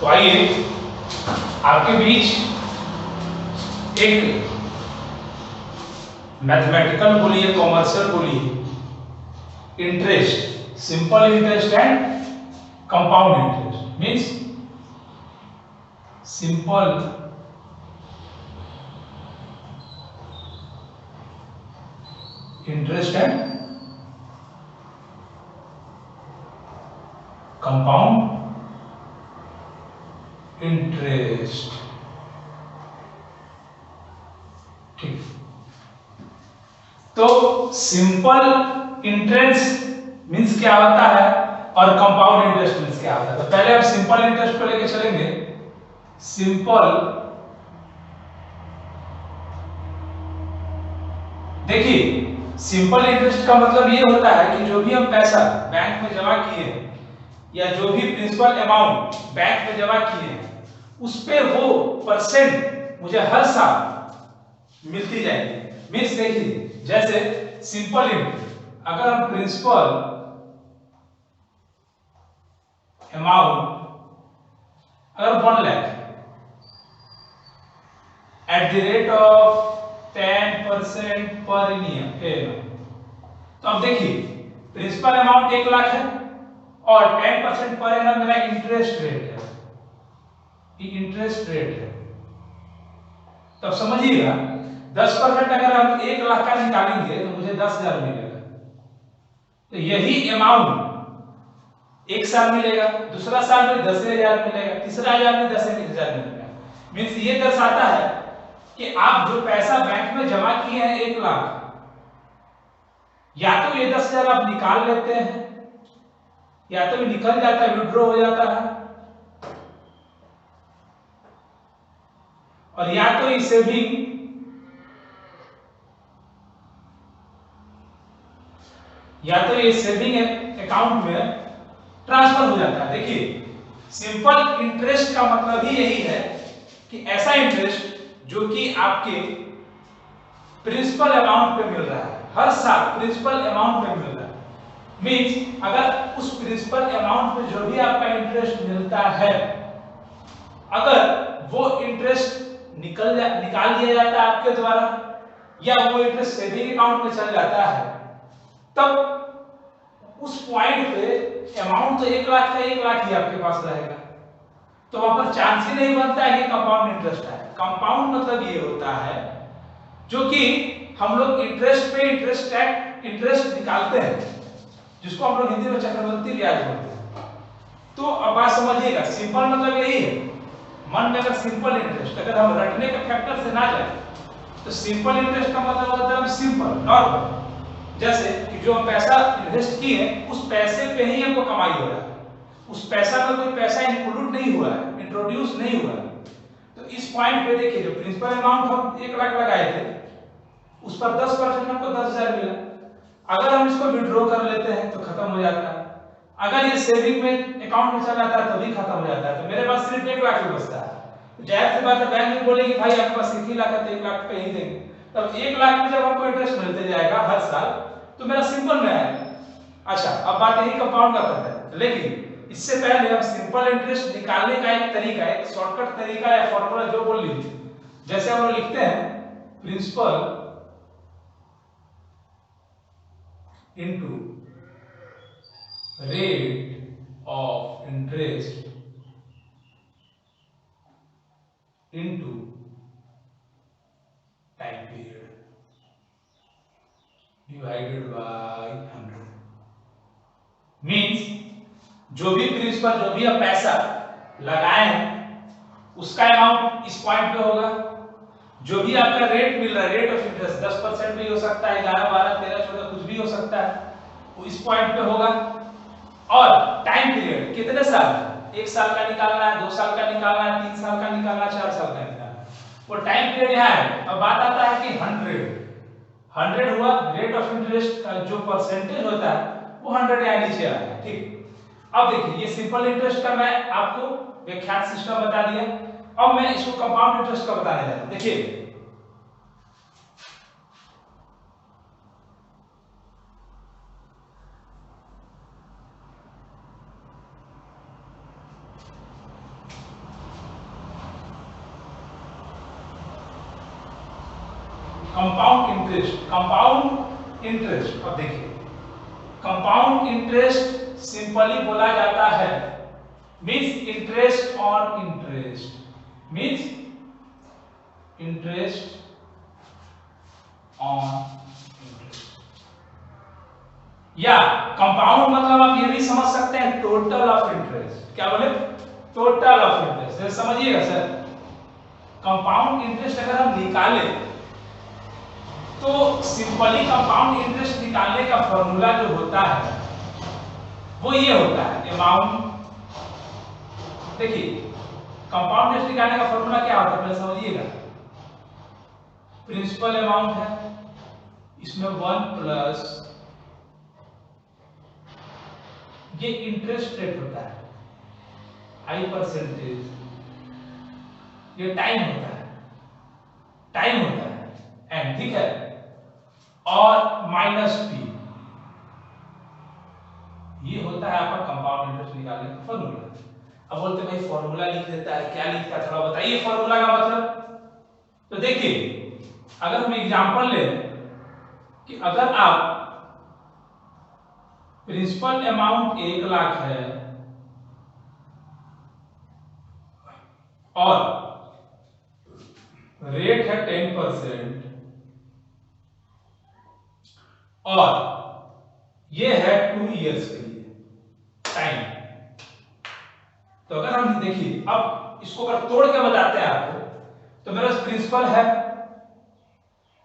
तो आइए आपके बीच एक मैथमेटिकल बोलिए, कॉमर्शियल बोलिए, interest, simple interest and compound interest means simple interest and compound interest. ठीक, तो सिंपल इंटरेस्ट मीन्स क्या होता है और कंपाउंड इंटरेस्ट मीन्स क्या होता है। तो पहले हम सिंपल इंटरेस्ट को लेकर चलेंगे। सिंपल, देखिए सिंपल इंटरेस्ट का मतलब ये होता है कि जो भी हम पैसा बैंक में जमा किए हैं या जो भी प्रिंसिपल अमाउंट बैंक में जमा किए हैं उस पे वो परसेंट मुझे हर साल मिलती जाएगी। मीन्स देखिए जैसे सिंपल इंटरेस्ट, अगर हम प्रिंसिपल अमाउंट अगर 1 lakh at the rate of 10% per annum, तो अब देखिए प्रिंसिपल अमाउंट 1 लाख है और 10% पर एनम मेरा इंटरेस्ट रेट है, ये इंटरेस्ट रेट है। तो अब समझिएगा 10% अगर हम 1 लाख का निकालेंगे तो मुझे 10,000 मिलेगा। तो यही अमाउंट एक साल मिलेगा, दूसरा साल में 10,000 मिलेगा, तीसरा हजार में 10,000 मिलेगा। मीन्स ये दर्शाता है कि आप जो पैसा बैंक में जमा किए हैं 1 लाख, या तो ये 10,000 आप निकाल लेते हैं या तो ये निकल जाता है, विड्रॉ हो जाता है, और या तो ये सेविंग अकाउंट में ट्रांसफर हो जाता है। देखिए सिंपल इंटरेस्ट का मतलब ही यही है कि ऐसा इंटरेस्ट जो कि आपके प्रिंसिपल अमाउंट पे मिल रहा है, हर साल प्रिंसिपल अमाउंट पे मिल रहा है। मींस अगर उस प्रिंसिपल अमाउंट पे जो भी आपका इंटरेस्ट मिलता है, अगर वो इंटरेस्ट निकाल दिया जाता है आपके द्वारा या वो इंटरेस्ट सेविंग अकाउंट में चल जाता है, तब उस पॉइंट पे अमाउंट तो 1 लाख का 1 लाख ही आपके पास रहेगा। तो वहां पर चांस ही नहीं बनता है कि कंपाउंड इंटरेस्ट है। कंपाउंड मतलब ये होता है जो कि हम लोग इंटरेस्ट पे इंटरेस्ट निकालते हैं, जिसको हम लोग हिंदी में चक्रवृद्धि ब्याज बोलते हैं। तो अब बात समझिएगा, सिंपल मतलब यही है। मन में अगर सिंपल इंटरेस्ट अगर हम रटने के फैक्टर से ना जाए तो सिंपल इंटरेस्ट का मतलब होता है सिंपल नॉर्मल, जैसे कि जो हम पैसा इन्वेस्ट किए उस पैसे पे ही हमको कमाई हो रहा है, उस पैसा में कोई पैसा इंक्लूड नहीं हुआ है, इंट्रोड्यूस नहीं हुआ है। तो इस पॉइंट पे देखिए जो प्रिंसिपल अमाउंट हम 1 लाख लगाए थे उस पर 10% हमको 10,000 मिला। अगर हम इसको विड्रॉ कर लेते हैं तो खत्म हो जाता है, अगर ये सेविंग में अकाउंट में चला जाता है तो भी खत्म हो जाता है। तो मेरे पास सिर्फ 1 लाख ही बचता है। जाहिर सी बात है बैंक में बोलेगी भाई आपके पास 1 ही लाख है तो 1 लाख पे ही देंगे। तब 1 लाख में जब हमको इंटरेस्ट मिलते जाएगा हर साल तो मेरा सिंपल में आएगा। अच्छा अब बात यही कंपाउंड का करते हैं, लेकिन इससे पहले हम सिंपल इंटरेस्ट निकालने का एक तरीका, एक शॉर्टकट तरीका या फॉर्मूला जो बोल लीजिए, जैसे हम लोग लिखते हैं principal into rate of interest into time period divided by 100। Means जो भी प्रिंसिपल जो भी आप पैसा लगाए हैं उसका अमाउंट इस पॉइंट पे होगा, जो भी आपका रेट मिल रहा है रेट ऑफ इंटरेस्ट 10% भी हो सकता है, 11, 12, 13, 14 कुछ भी हो सकता है, वो इस पॉइंट पे होगा। और टाइम पीरियड कितने साल, 1 साल का निकालना है, 2 साल का निकालना है, 3 साल का निकालना है, 4 साल का निकालना है, वो टाइम पीरियड यहाँ है। अब बात आता है कि 100 हुआ, रेट ऑफ इंटरेस्ट का जो परसेंटेज होता है वो 100 यहाँ नीचे आ गया। ठीक, अब देखिए ये सिंपल इंटरेस्ट का मैं आपको व्याख्यान सिस्टम बता दिया। अब मैं इसको कंपाउंड इंटरेस्ट का बताने जा रहा हूं। देखिए कंपाउंड इंटरेस्ट। अब देखिए कंपाउंड इंटरेस्ट सिंपली बोला जाता है means interest on interest, means interest on interest, या कंपाउंड मतलब आप ये भी समझ सकते हैं टोटल ऑफ इंटरेस्ट। क्या बोले? Total of interest. समझिएगा सर, कंपाउंड इंटरेस्ट अगर हम निकालें तो सिंपली कंपाउंड इंटरेस्ट निकालने का फॉर्मूला जो होता है वो ये होता है अमाउंट। देखिए कंपाउंड इंटरेस्ट निकालने का फॉर्मूला क्या होता है पहले समझिएगा। प्रिंसिपल अमाउंट है, इसमें 1 प्लस ये इंटरेस्ट रेट होता है आई परसेंटेज, ये टाइम होता है, एंड ठीक है, और माइनस पी, ये होता है आपका कंपाउंड इंटरेस्ट निकालने का फॉर्मूला। अब बोलते भाई फॉर्मूला लिख देता है, क्या लिखता है थोड़ा बताइए फॉर्मूला का मतलब। तो देखिए अगर हम एग्जांपल लें कि अगर आप प्रिंसिपल अमाउंट 1 लाख है और रेट है 10% और ये है 2 इयर्स के लिए टाइम, तो अगर हम देखिए अब इसको अगर तोड़ के बताते हैं आपको, तो मेरा प्रिंसिपल है,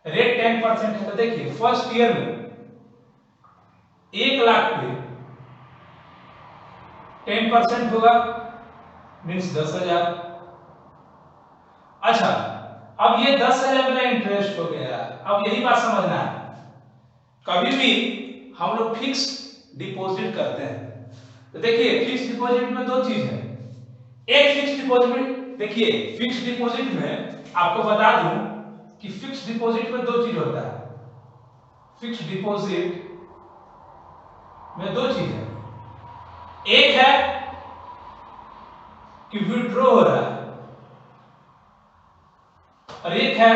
रेट 10% है, तो देखिए फर्स्ट ईयर में 1 लाख पे 10% होगा मीन्स 10,000। अच्छा अब ये 10,000 मेरा इंटरेस्ट हो गया। अब यही बात समझना है, कभी भी हम लोग फिक्स डिपॉजिट करते हैं तो देखिए फिक्स डिपॉजिट में 2 चीज है। एक फिक्स डिपॉजिट, देखिए फिक्स डिपॉजिट में आपको बता दूं कि फिक्स डिपॉजिट में 2 चीज होता है। फिक्स डिपॉजिट में 2 चीज है, एक है कि विड्रॉ हो रहा है और एक है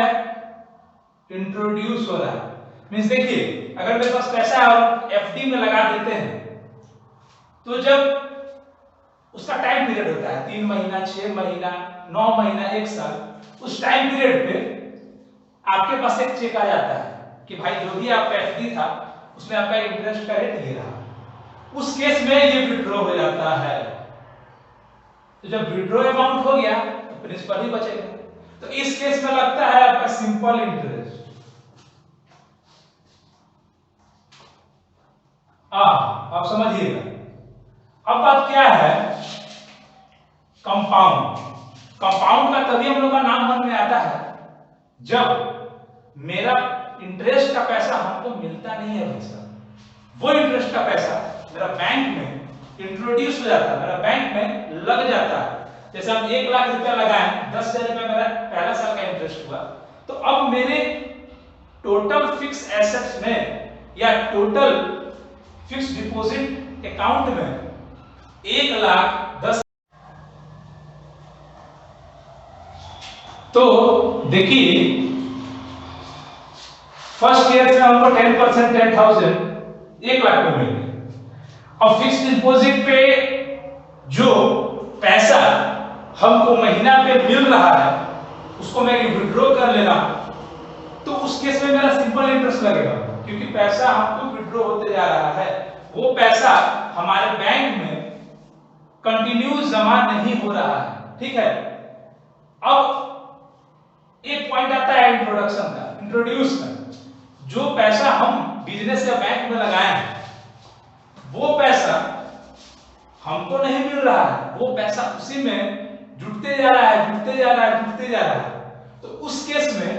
इंट्रोड्यूस हो रहा है। मींस देखिए अगर मेरे पास पैसा है और एफडी में लगा देते हैं तो जब उसका टाइम पीरियड होता है 3 महीना, 6 महीना, 9 महीना, 1 साल, उस टाइम पीरियड पे आपके पास एक चेक आ जाता है कि भाई जो भी आपका एफडी था उसमें आपका इंटरेस्ट का रेट ये रहा। उस केस में ये विड्रॉ हो जाता है। तो जब विड्रॉ अमाउंट हो गया तो प्रिंसिपल ही बचेगा। तो इस केस में लगता है आपका सिंपल इंटरेस्ट। आप समझिएगा। अब बात क्या है कंपाउंड। कंपाउंड का तभी हम लोग का नाम मन में आता है जब मेरा इंटरेस्ट का पैसा हमको मिलता नहीं है भाई साहब, वो इंटरेस्ट का पैसा मेरा बैंक में इंट्रोड्यूस हो जाता है, मेरा बैंक में लग जाता है। जैसे हम 1 लाख रुपया लगाए, 10,000 रुपया मेरा पहला साल का इंटरेस्ट हुआ, तो अब मेरे टोटल फिक्स एसेट्स में या टोटल फिक्स डिपॉजिट अकाउंट में 1,10,000। तो देखिए फर्स्ट ईयर में हमको 10% 10,000 1 लाख में मिल गया। और फिक्स डिपॉजिट पे जो पैसा हमको महीना पे मिल रहा है उसको मैं विड्रॉ कर ले रहा हूं, तो उस केस में मेरा सिंपल इंटरेस्ट लगेगा क्योंकि पैसा हमको विड्रॉ होते जा रहा है। वो पैसा हमारे बैंक में कंटिन्यूस जमा नहीं हो रहा है। ठीक है, अब एक पॉइंट आता है इंट्रोडक्शन का, इंट्रोड्यूस का। जो पैसा हम बिजनेस या बैंक में लगाए हैं वो पैसा हमको नहीं मिल रहा है, वो पैसा उसी में जुटते जा रहा है, जुटते जा रहा है, जुटते जा रहा है। तो उस केस में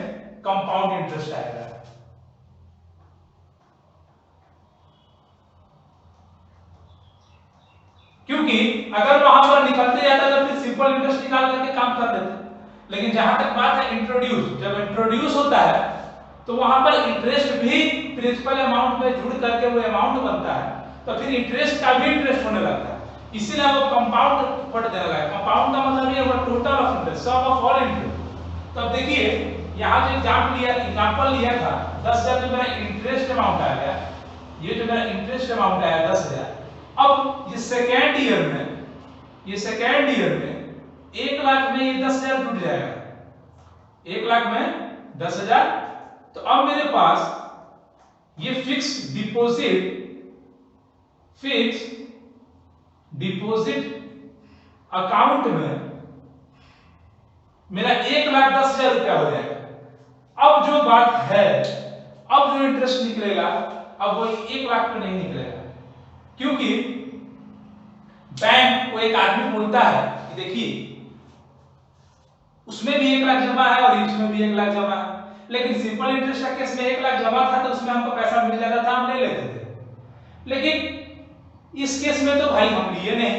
कंपाउंड इंटरेस्ट आएगा। क्योंकि अगर वहां पर निकलते जाता तो फिर सिंपल इंटरेस्ट निकाल करके काम कर देते। लेकिन जहां तक बात है इंट्रोड्यूस, जब इंट्रोड्यूस होता है तो वहां पर इंटरेस्ट भी प्रिंसिपल अमाउंट में जुड़ करके वो अमाउंट बनता है, तो फिर इंटरेस्ट का भी इंटरेस्ट होने लगता है। इसीलिए वो कंपाउंड पढ़ देने लगा। कंपाउंड का मतलब ये हुआ total of interest, sum of all interest. तो अब देखिए यहाँ जो एग्जाम्पल लिया था 10,000 जो मेरा इंटरेस्ट अमाउंट आ गया, ये जो मेरा इंटरेस्ट अमाउंट आया 10,000। अब ये सेकेंड ईयर में 1 लाख में ये 10,000 टूट जाएगा, 1 लाख में 10,000। तो अब मेरे पास ये फिक्स डिपॉजिट अकाउंट में मेरा 1,10,000 रुपया हो जाएगा। अब जो बात है, अब जो इंटरेस्ट निकलेगा अब वो 1 लाख पे नहीं निकलेगा, क्योंकि बैंक को एक आदमी बोलता है कि देखिए उसमें भी 1 लाख जमा है और इसमें भी 1 लाख जमा है, लेकिन सिंपल इंटरेस्ट का केस में 1 लाख जमा था तो उसमें हमको पैसा मिल जाता था, हम ले लेते थे। लेकिन इस केस में तो भाई हम लिए नहीं,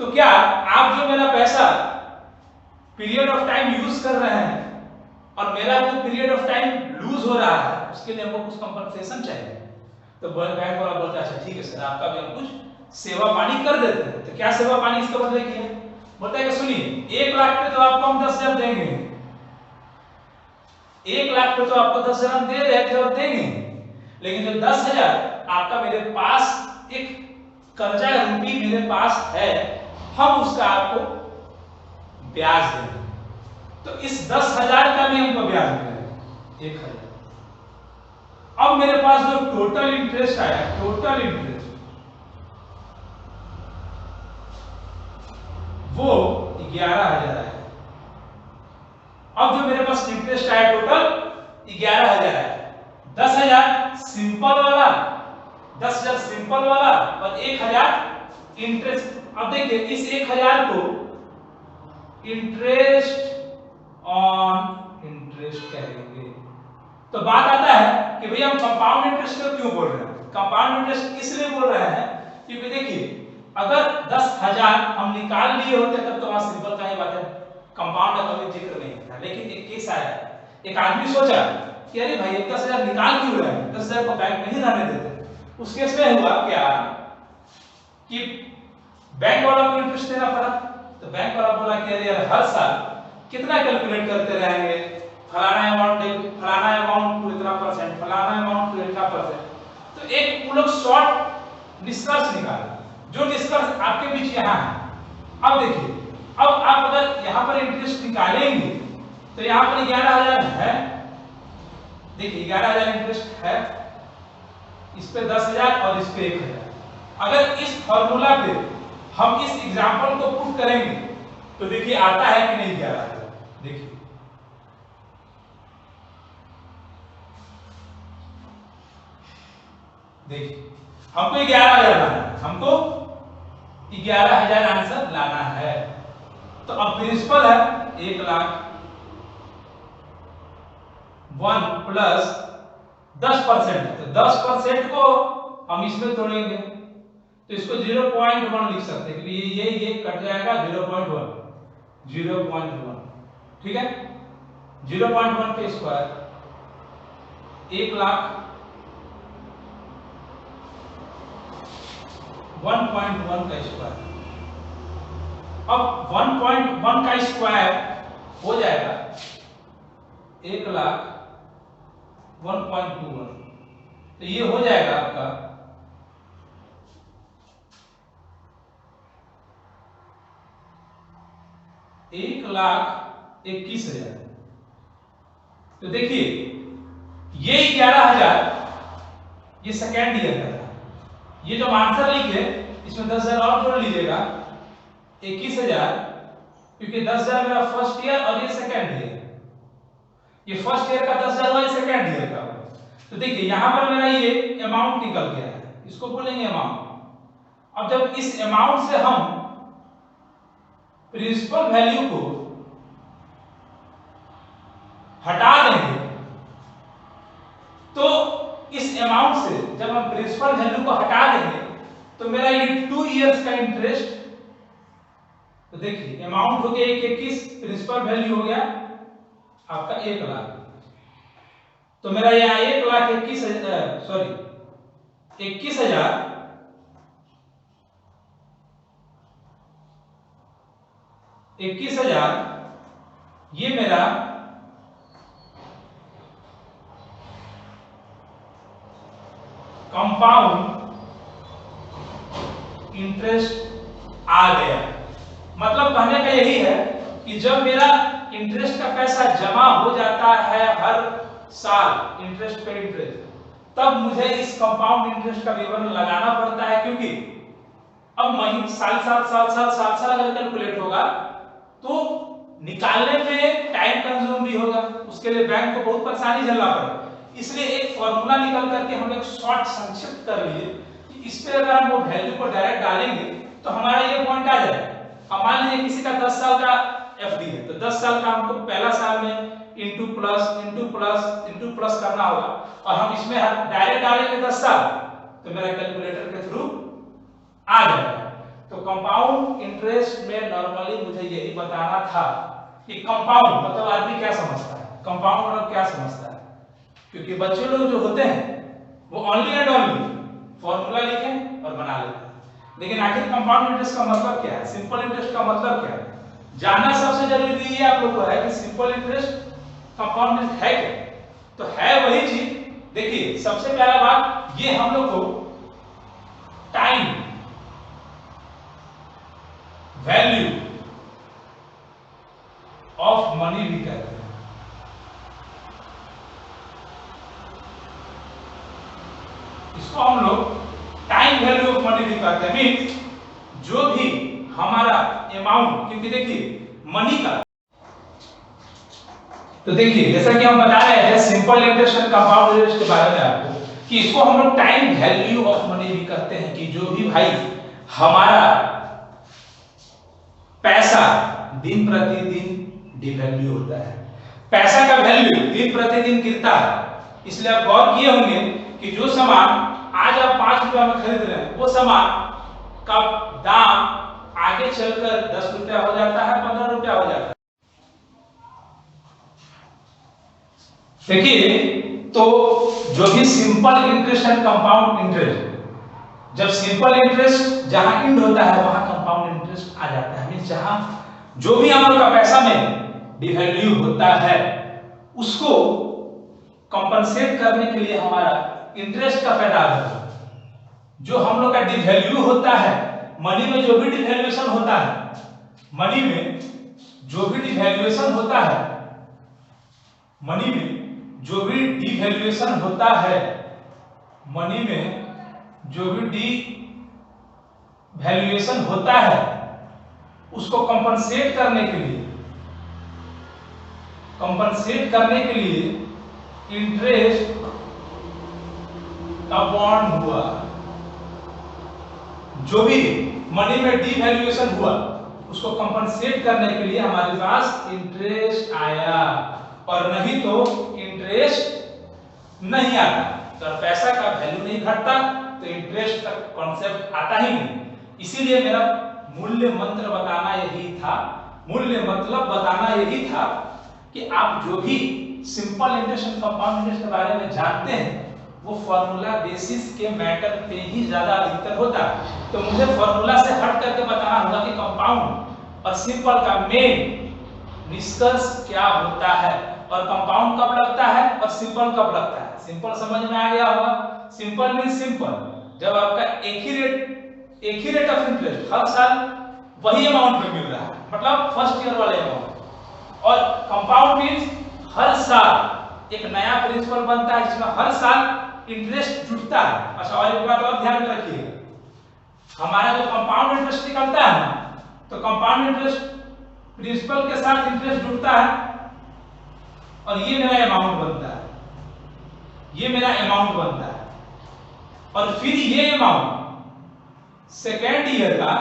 तो क्या आप जो मेरा पैसा पीरियड ऑफ टाइम यूज कर रहे हैं और मेरा जो पीरियड ऑफ टाइम लूज हो रहा है उसके लिए हमको कुछ कंपनसेशन चाहिए। तो बैंक वाला बोलता है अच्छा ठीक है सर, आपका भी हम कुछ सेवा पानी कर देते हैं। तो क्या सेवा पानी इसके बदले की है? बोलता है कि सुनिए 1 लाख पे तो आपको हम 10,000 देंगे, 1 लाख पे तो आपको 10,000 हम दे रहे थे और देंगे, लेकिन जो 10,000 आपका मेरे पास एक कर्जा रूपी मेरे पास है, हम उसका आपको ब्याज देंगे। तो इस 10,000 का भी हमको ब्याज मिलेगा 1,000। अब मेरे पास जो टोटल इंटरेस्ट आया, टोटल इंटरेस्ट वो 11,000 आया। अब जो मेरे पास इंटरेस्ट आया टोटल 11,000 आया। 10,000 सिंपल वाला, 10,000 सिंपल वाला और 1,000 इंटरेस्ट। अब देखिए इस 1,000 को इंटरेस्ट ऑन इंटरेस्ट कहेंगे। तो बात आता है कि भैया हम कंपाउंड इंटरेस्ट को क्यों बोल रहे हैं? कंपाउंड इंटरेस्ट इसलिए बोल रहे हैं क्योंकि देखिए अगर 10,000 हम निकाल लिए होते तब तो वहां सिंपल का ही बात है, कंपाउंड का कोई जिक्र नहीं था। लेकिन एक केस आया, एक आदमी सोचा कि अरे भाई 10,000 निकाल क्यों रहे हैं, 10,000 को बैंक में ही रहने देते। उस केस में हुआ क्या कि बैंक वाला को इंटरेस्ट देना पड़ा। तो बैंक वाला बोला कि अरे यार हर साल कितना कैलकुलेट करते रहेंगे, फलाना अमाउंट टू इतना परसेंट, फलाना अमाउंट टू इतना परसेंट। तो एक वो लोग शॉर्ट निष्कर्ष निकाले, जो निष्कर्ष आपके बीच यहाँ है। अब देखिए, अब आप अगर यहाँ पर इंटरेस्ट निकालेंगे तो यहाँ पर 11,000 है, देखिए 11,000 इंटरेस्ट है, इस पे 10,000 और इस पे 1,000। अगर इस फॉर्मूला पे हम इस एग्जांपल को प्रूव करेंगे तो देखिए आता है कि नहीं 11,000। देखिए हमको 11,000 लाना है, हमको 11,000 आंसर लाना है। तो अब प्रिंसिपल है 1 लाख 1 प्लस 10%, तो 10% को हम इसमें तोड़ेंगे तो इसको 0.1 लिख सकते हैं, क्योंकि ये कट जाएगा 0.1, ठीक है। 0.1 के स्क्वायर 1 लाख 1.1 का स्क्वायर। अब 1.1 का स्क्वायर हो जाएगा 1 लाख 1.21, तो ये हो जाएगा आपका 1,21,000। तो देखिए ये 11,000 ये सेकेंड ईयर का था, ये जो आंसर लिखे इसमें 10,000 और जोड़ लीजिएगा 21,000, क्योंकि 10,000 मेरा फर्स्ट ईयर और ये सेकेंड ईयर, ये फर्स्ट ईयर का 10,000 हुआ, ये सेकेंड ईयर का हुआ। तो देखिए यहां पर मेरा ये अमाउंट निकल गया है, इसको बोलेंगे अमाउंट। अब जब इस अमाउंट से हम प्रिंसिपल वैल्यू को हटा देंगे तो इस अमाउंट से जब हम प्रिंसिपल वैल्यू को हटा देंगे तो मेरा ये 2 इयर्स का इंटरेस्ट, तो देखिए अमाउंट हो गया 21, प्रिंसिपल वैल्यू हो गया आपका 1 लाख। तो मेरा यहाँ 1,21,000 सॉरी 21,000 ये मेरा कंपाउंड इंटरेस्ट आ गया। मतलब कहने का यही है कि जब मेरा इंटरेस्ट का पैसा जमा हो जाता है हर साल इंटरेस्ट पे इंटरेस्ट, तब मुझे इस कंपाउंड इंटरेस्ट का विवरण लगाना पड़ता है, क्योंकि अब महीने साल अगर कैलकुलेट होगा तो निकालने में टाइम कंज्यूम भी होगा, उसके लिए बैंक को बहुत परेशानी झेलना पड़ेगा। इसलिए एक फॉर्मूला निकल करके हम एक शॉर्ट संक्षिप्त कर लिए कि इस पे अगर हम वो वैल्यू को डायरेक्ट डालेंगे तो हमारा ये पॉइंट आ जाएगा। अब मान लीजिए किसी का 10 साल का एफडी है, तो 10 साल का हमको पहला साल में इंटू प्लस करना होगा, और हम इसमें डायरेक्ट डालेंगे 10 साल, तो मेरा कैलकुलेटर के थ्रू आ जाएगा। तो कंपाउंड इंटरेस्ट में नॉर्मली मुझे यही बताना था कि कंपाउंड मतलब आदमी क्या समझता है, कंपाउंड मतलब क्या समझता है, क्योंकि बच्चे लोग जो होते हैं वो ओनली एंड ओनली फॉर्मूला लिखें और बना लेते हैं, लेकिन आखिर कंपाउंड इंटरेस्ट का मतलब क्या है, सिंपल इंटरेस्ट का मतलब क्या है, जानना सबसे जरूरी ये आप लोग को है कि सिंपल इंटरेस्ट कंपाउंड इंटरेस्ट है क्या। तो है वही चीज। देखिए सबसे पहला बात, ये हम लोग को टाइम वैल्यू ऑफ मनी भी कहते हैं। इसको हम लोग टाइम वैल्यू ऑफ मनी भी कहते हैं। मींस जो भी हमारा अमाउंट, क्योंकि देखिए मनी का, तो देखिए जैसा कि हम बता रहे हैं सिंपल इंटरेस्ट और कंपाउंड इंटरेस्ट के बारे में आपको, कि इसको हम लोग टाइम वैल्यू ऑफ मनी भी कहते हैं, कि जो भी भाई हमारा पैसा दिन प्रतिदिन डिवैल्यू होता है, पैसा का वैल्यू दिन प्रतिदिन गिरता है। इसलिए आप गौर किए होंगे कि जो सामान आज आप 5 रुपया में खरीद रहे हैं, वो सामान का दाम आगे चलकर 10 रुपया हो जाता है, 15 रुपया हो जाता है। देखिए तो जो भी simple interest and compound interest, जब सिंपल इंटरेस्ट जहां इंड होता है वहां कंपाउंड इंटरेस्ट आ जाता है। मींस जहां जो भी हम लोग का पैसा में डिवैल्यू होता है उसको कंपनसेट करने के लिए हमारा इंटरेस्ट का पैदा होता है। जो हम लोग का डिवैल्यू होता है, मनी में जो भी डिवैल्यूएशन होता है, मनी में जो भी डिवैल्यूएशन होता है, मनी में जो भी डिवैल्यूएशन होता है, मनी में जो भी डिवैल्यूएशन होता है उसको कंपनसेट करने के लिए इंटरेस्ट का बॉन्ड हुआ। जो भी मनी में डिवैल्यूएशन हुआ उसको कंपनसेट करने के लिए हमारे पास इंटरेस्ट आया, और नहीं तो इंटरेस्ट नहीं आता। तो पैसा का वैल्यू नहीं घटता तो इंटरेस्ट का कॉन्सेप्ट आता ही नहीं। इसीलिए मेरा मूल्य मंत्र बताना यही था, मूल्य मतलब बताना यही था कि आप जो भी सिंपल इंटरेस्ट और कंपाउंड इंटरेस्ट के बारे में जानते हैं वो फॉर्मूला बेसिस के मैटर पे ही ज्यादा अधिकतर होता है। तो मुझे फॉर्मूला से हट करके बताना होगा कि कंपाउंड और सिंपल का मेन निष्कर्ष क्या होता है, और कंपाउंड कब लगता है और सिंपल कब लगता है। सिंपल समझ में आ गया होगा। सिंपल मींस सिंपल, जब आपका एक ही रेट ऑफ इंटरेस्ट हर साल वही अमाउंट में मिल रहा है, मतलब फर्स्ट ईयर वाले अमाउंट। और कंपाउंड मींस हर साल एक नया प्रिंसिपल बनता है जिसमें हर साल इंटरेस्ट जुड़ता है। अच्छा, और एक बात और ध्यान में रखिएगा, हमारा जो कंपाउंड इंटरेस्ट निकलता है ना, तो कंपाउंड इंटरेस्ट प्रिंसिपल के साथ इंटरेस्ट जुड़ता है और ये मेरा अमाउंट बनता है, ये मेरा अमाउंट बनता है। और फिर ये अमाउंट सेकेंड ईयर का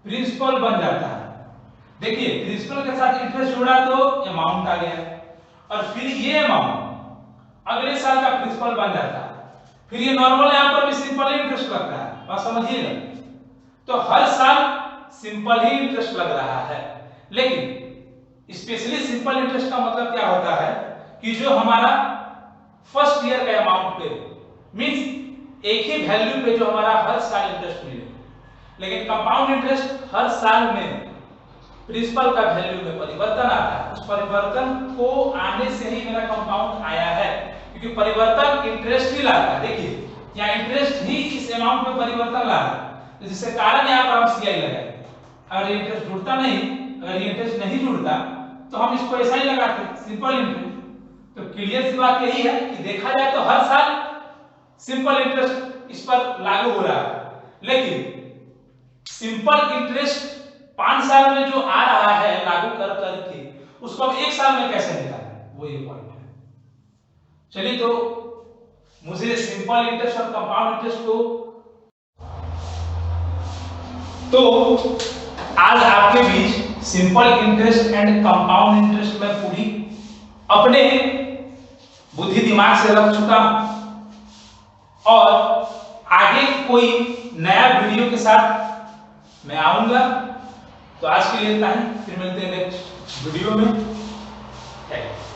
प्रिंसिपल बन जाता है। देखिए प्रिंसिपल के साथ इंटरेस्ट जुड़ा तो अमाउंट आ गया, और फिर ये अमाउंट अगले साल का प्रिंसिपल बन जाता है। फिर ये नॉर्मल यहां पर भी सिंपल इंटरेस्ट लगता है, बात समझिएगा। तो हर साल सिंपल ही इंटरेस्ट लग रहा है, लेकिन स्पेशली सिंपल इंटरेस्ट का मतलब क्या होता है कि जो हमारा फर्स्ट ईयर का अमाउंट पे मींस एक ही वैल्यू पे जो हमारा हर साल इंटरेस्ट मिले। लेकिन कंपाउंड इंटरेस्ट हर साल में प्रिंसिपल का वैल्यू में परिवर्तन आता है, उस परिवर्तन को आने से ही मेरा कंपाउंड आया है, क्योंकि परिवर्तन इंटरेस्ट ही लाता है। देखिए या इंटरेस्ट ही इस अमाउंट में परिवर्तन ला रहा है, तो जिससे कारण यहाँ पर हम CI लगाएंगे। अगर इंटरेस्ट जुड़ता नहीं, अगर इंटरेस्ट नहीं जुड़ता तो हम इसको ऐसा ही लगाते, सिंपल इंटरेस्ट। तो क्लियर सी बात यही है कि देखा जाए तो हर साल सिंपल इंटरेस्ट इस पर लागू हो रहा है, लेकिन सिंपल इंटरेस्ट 5 साल में जो आ रहा है लागू कर करके, उसको अब 1 साल में कैसे निकालें, वो ये पॉइंट है। चलिए, तो मुझे सिंपल इंटरेस्ट और कंपाउंड इंटरेस्ट को तो आज आपके बीच simple interest and compound interest में पूरी अपने बुद्धि दिमाग से रख चुका हूं, और आगे कोई नया वीडियो के साथ मैं आऊंगा। तो आज के लिए इतना ही, फिर मिलते हैं नेक्स्ट वीडियो में। Thank you.